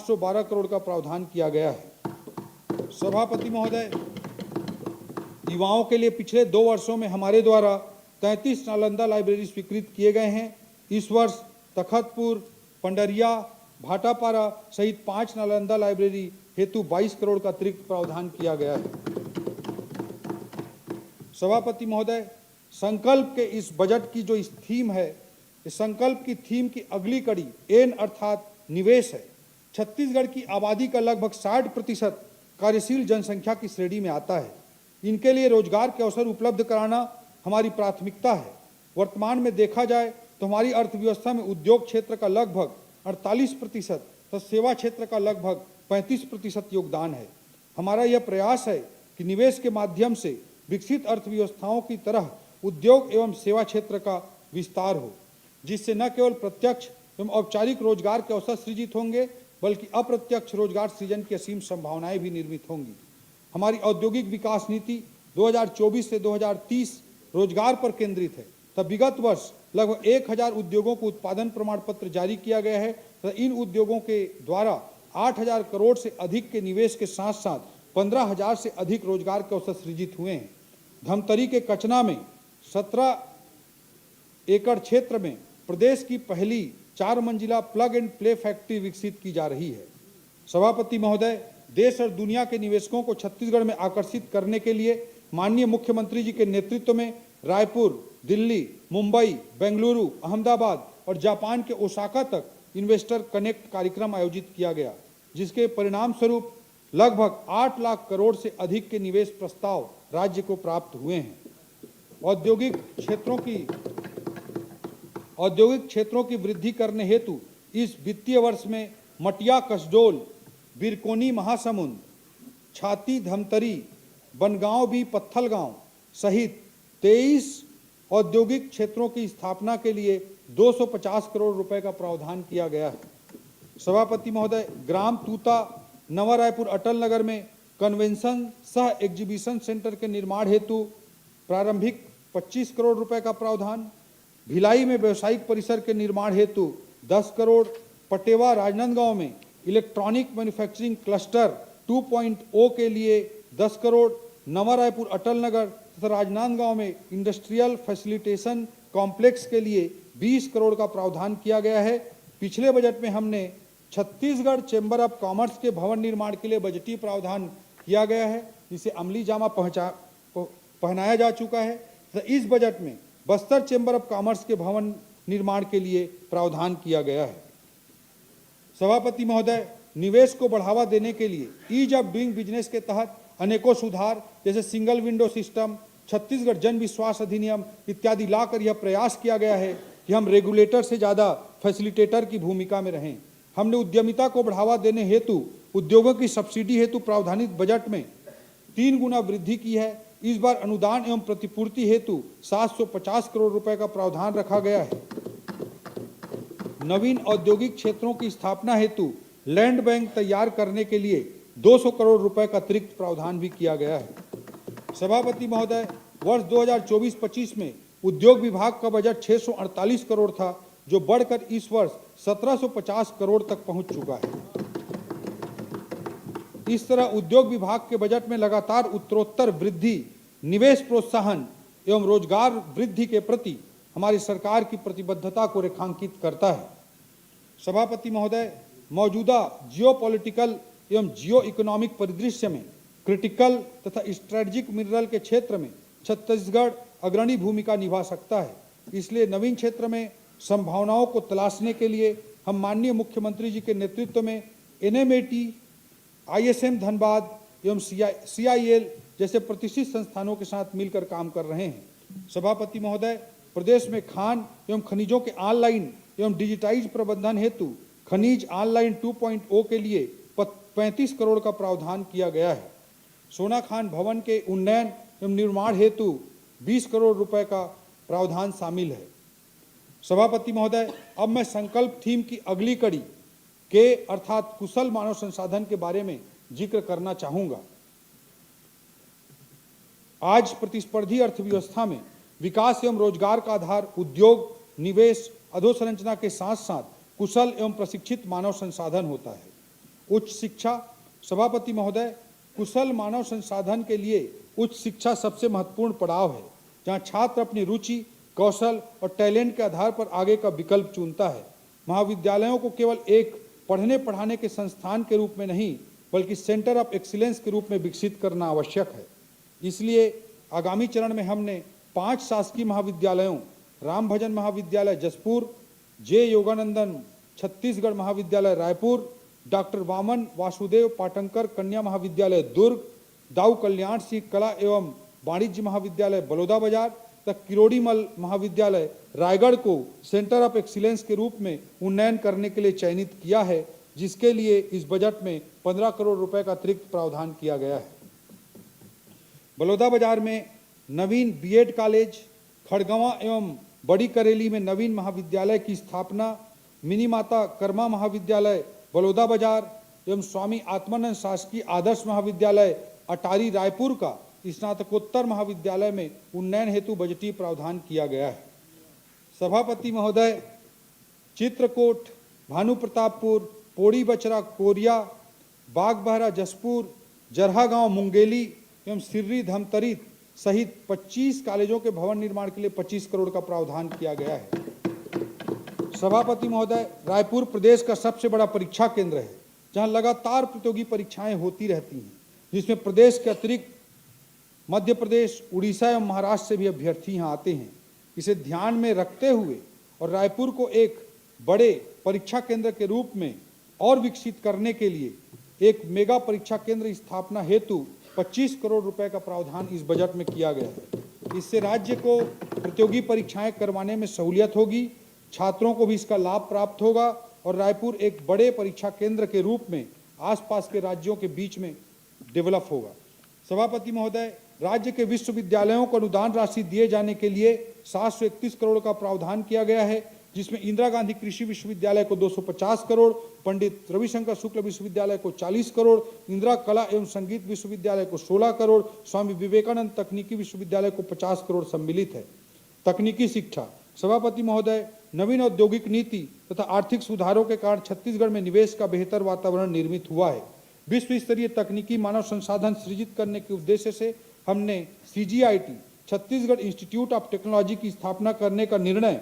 512 करोड़ का प्रावधान किया गया है। सभापति महोदय, युवाओं के लिए पिछले 2 वर्षों में हमारे द्वारा 33 नालंदा लाइब्रेरी स्वीकृत किए गए हैं। इस वर्ष तखतपुर, पंडरिया, भाटापारा सहित 5 नालंदा लाइब्रेरी हेतु 22 करोड़ का अतिरिक्त प्रावधान किया गया है। सभापति महोदय, संकल्प के इस बजट की जो इस थीम है, इस संकल्प की थीम की अगली कड़ी एन अर्थात निवेश है। छत्तीसगढ़ की आबादी का लगभग 60% कार्यशील जनसंख्या की श्रेणी में आता है। इनके लिए रोजगार के अवसर उपलब्ध कराना हमारी प्राथमिकता है। वर्तमान में देखा जाए तो हमारी अर्थव्यवस्था में उद्योग क्षेत्र का लगभग 48% तथा सेवा क्षेत्र का लगभग 35% योगदान है। हमारा यह प्रयास है कि निवेश के माध्यम से विकसित अर्थव्यवस्थाओं की तरह उद्योग एवं सेवा क्षेत्र का विस्तार हो, जिससे न केवल प्रत्यक्ष एवं औपचारिक रोजगार के अवसर सृजित होंगे, बल्कि अप्रत्यक्ष रोजगार सृजन की असीम संभावनाएं भी निर्मित होंगी। हमारी औद्योगिक विकास नीति 2024 से 2030 रोजगार पर केंद्रित है। तब विगत वर्ष लगभग 1000 उद्योगों को उत्पादन प्रमाण पत्र जारी किया गया है तथा इन उद्योगों के द्वारा 8000 करोड़ से अधिक के निवेश के साथ साथ 15000 से अधिक रोजगार के अवसर सृजित हुए हैं। धमतरी के कचना में 17 एकड़ क्षेत्र में प्रदेश की पहली 4 मंजिला प्लग एंड प्ले फैक्ट्री विकसित की जा रही है। सभापति महोदय, देश और दुनिया के निवेशकों को छत्तीसगढ़ में आकर्षित करने के लिए माननीय मुख्यमंत्री जी के नेतृत्व में रायपुर, दिल्ली, मुंबई, बेंगलुरु, अहमदाबाद और जापान के ओसाका तक इन्वेस्टर कनेक्ट कार्यक्रम आयोजित किया गया, जिसके परिणाम स्वरूप लगभग 8 लाख करोड़ से अधिक के निवेश प्रस्ताव राज्य को प्राप्त हुए हैं। औद्योगिक क्षेत्रों की वृद्धि करने हेतु इस वित्तीय वर्ष में मटिया, कसडोल, बिरकोनी, महासमुंद, छाती, धमतरी, बनगांव भी, पत्थलगांव सहित 23 औद्योगिक क्षेत्रों की स्थापना के लिए 250 करोड़ रुपए का प्रावधान किया गया है। सभापति महोदय, ग्राम तूता, नवा रायपुर, अटल नगर में कन्वेंशन सह एग्जीबिशन सेंटर के निर्माण हेतु प्रारंभिक 25 करोड़ रुपए का प्रावधान, भिलाई में व्यवसायिक परिसर के निर्माण हेतु 10 करोड़, पटेवा, राजनांदगांव में इलेक्ट्रॉनिक मैन्युफैक्चरिंग क्लस्टर 2.0 के लिए 10 करोड़, नवा रायपुर, अटल नगर तथा राजनांदगांव में इंडस्ट्रियल फैसिलिटेशन कॉम्प्लेक्स के लिए 20 करोड़ का प्रावधान किया गया है। पिछले बजट में हमने छत्तीसगढ़ चैम्बर ऑफ कॉमर्स के भवन निर्माण के लिए बजटीय प्रावधान किया गया है, जिसे अमली जामा पहनाया जा चुका है। तो इस बजट में बस्तर चैम्बर ऑफ कॉमर्स के भवन निर्माण के लिए प्रावधान किया गया है। सभापति महोदय, निवेश को बढ़ावा देने के लिए ईज ऑफ डूइंग बिजनेस के तहत अनेकों सुधार जैसे सिंगल विंडो सिस्टम, छत्तीसगढ़ जन विश्वास अधिनियम इत्यादि लाकर यह प्रयास किया गया है कि हम रेगुलेटर से ज़्यादा फैसिलिटेटर की भूमिका में रहें। हमने उद्यमिता को बढ़ावा देने हेतु उद्योगों की सब्सिडी हेतु प्रावधानित बजट में 3 गुना वृद्धि की है। इस बार अनुदान एवं प्रतिपूर्ति हेतु 750 करोड़ रुपए का प्रावधान रखा गया है। नवीन औद्योगिक क्षेत्रों की स्थापना हेतु लैंड बैंक तैयार करने के लिए 200 करोड़ रुपए का अतिरिक्त प्रावधान भी किया गया है। सभापति महोदय, वर्ष 2024-25 में उद्योग विभाग का बजट 648 करोड़ था, जो बढ़कर इस वर्ष 1750 करोड़ तक पहुंच चुका है। इस तरह उद्योग विभाग के बजट में लगातार उत्तरोत्तर वृद्धि, निवेश प्रोत्साहन एवं रोजगार वृद्धि के प्रति हमारी सरकार की प्रतिबद्धता को रेखांकित करता है। सभापति महोदय, मौजूदा जियोपॉलिटिकल एवं जियो इकोनॉमिक परिदृश्य में क्रिटिकल तथा स्ट्रेटेजिक मिनरल के क्षेत्र में छत्तीसगढ़ अग्रणी भूमिका निभा सकता है। इसलिए नवीन क्षेत्र में संभावनाओं को तलाशने के लिए हम माननीय मुख्यमंत्री जी के नेतृत्व में NMAT, ISM धनबाद एवं CIL जैसे प्रतिष्ठित संस्थानों के साथ मिलकर काम कर रहे हैं। सभापति महोदय, प्रदेश में खान एवं खनिजों के ऑनलाइन एवं डिजिटाइज प्रबंधन हेतु खनिज ऑनलाइन 2.0 के लिए 35 करोड़ का प्रावधान किया गया है। सोना खान भवन के उन्नयन एवं निर्माण हेतु 20 करोड़ रुपए का प्रावधान शामिल है। सभापति महोदय, अब मैं संकल्प थीम की अगली कड़ी के अर्थात कुशल मानव संसाधन के बारे में जिक्र करना चाहूँगा। आज प्रतिस्पर्धी अर्थव्यवस्था में विकास एवं रोजगार का आधार उद्योग, निवेश, अधोसंरचना के साथ साथ कुशल एवं प्रशिक्षित मानव संसाधन होता है। उच्च शिक्षा। सभापति महोदय, कुशल मानव संसाधन के लिए उच्च शिक्षा सबसे महत्वपूर्ण पड़ाव है, जहां छात्र अपनी रुचि, कौशल और टैलेंट के आधार पर आगे का विकल्प चुनता है। महाविद्यालयों को केवल एक पढ़ने पढ़ाने के संस्थान के रूप में नहीं, बल्कि सेंटर ऑफ एक्सीलेंस के रूप में विकसित करना आवश्यक है। इसलिए आगामी चरण में हमने 5 शासकीय महाविद्यालयों, राम भजन महाविद्यालय जसपुर, जे योगानंदन छत्तीसगढ़ महाविद्यालय रायपुर, डॉक्टर वामन वासुदेव पाटंकर कन्या महाविद्यालय दुर्ग, दाऊ कल्याण सिंह कला एवं वाणिज्य महाविद्यालय बलौदाबाजार तक किरोड़ीमल महाविद्यालय रायगढ़ को सेंटर ऑफ एक्सीलेंस के रूप में उन्नयन करने के लिए चयनित किया है, जिसके लिए इस बजट में 15 करोड़ रुपए का अतिरिक्त प्रावधान किया गया है। बलौदाबाजार में नवीन बीएड कॉलेज, खड़गवां एवं बड़ी करेली में नवीन महाविद्यालय की स्थापना, मिनी माता कर्मा महाविद्यालय बलौदाबाजार एवं स्वामी आत्मानंद शासकीय आदर्श महाविद्यालय अटारी रायपुर का स्नातकोत्तर महाविद्यालय में उन्नयन हेतु बजटीय प्रावधान किया गया है। सभापति महोदय, चित्रकूट, भानु प्रतापपुर, पोड़ी बचरा कोरिया, बागबहरा जसपुर, जरहा गांव मुंगेली एवं सिर्री धमतरी सहित 25 कॉलेजों के भवन निर्माण के लिए 25 करोड़ का प्रावधान किया गया है। सभापति महोदय, रायपुर प्रदेश का सबसे बड़ा परीक्षा केंद्र है, जहां लगातार प्रतियोगी परीक्षाएं होती रहती हैं, जिसमें प्रदेश के अतिरिक्त मध्य प्रदेश, उड़ीसा एवं महाराष्ट्र से भी अभ्यर्थी यहाँ आते हैं। इसे ध्यान में रखते हुए और रायपुर को एक बड़े परीक्षा केंद्र के रूप में और विकसित करने के लिए एक मेगा परीक्षा केंद्र स्थापना हेतु 25 करोड़ रुपए का प्रावधान इस बजट में किया गया है। इससे राज्य को प्रतियोगी परीक्षाएं करवाने में सहूलियत होगी, छात्रों को भी इसका लाभ प्राप्त होगा और रायपुर एक बड़े परीक्षा केंद्र के रूप में आसपास के राज्यों के बीच में डेवलप होगा। सभापति महोदय, राज्य के विश्वविद्यालयों को अनुदान राशि दिए जाने के लिए 731 करोड़ का प्रावधान किया गया है, जिसमें इंदिरा गांधी कृषि विश्वविद्यालय को 250 करोड़, पंडित रविशंकर शुक्ल विश्वविद्यालय को 40 करोड़, इंदिरा कला एवं संगीत विश्वविद्यालय को 16 करोड़, स्वामी विवेकानंद तकनीकी विश्वविद्यालय को 50 करोड़ सम्मिलित है। तकनीकी शिक्षा। सभापति महोदय, नवीन औद्योगिक नीति तथा आर्थिक सुधारों के कारण छत्तीसगढ़ में निवेश का बेहतर वातावरण निर्मित हुआ है। विश्व स्तरीय तकनीकी मानव संसाधन सृजित करने के उद्देश्य से हमने CGIT Chhattisgarh institute of technology की स्थापना करने का निर्णय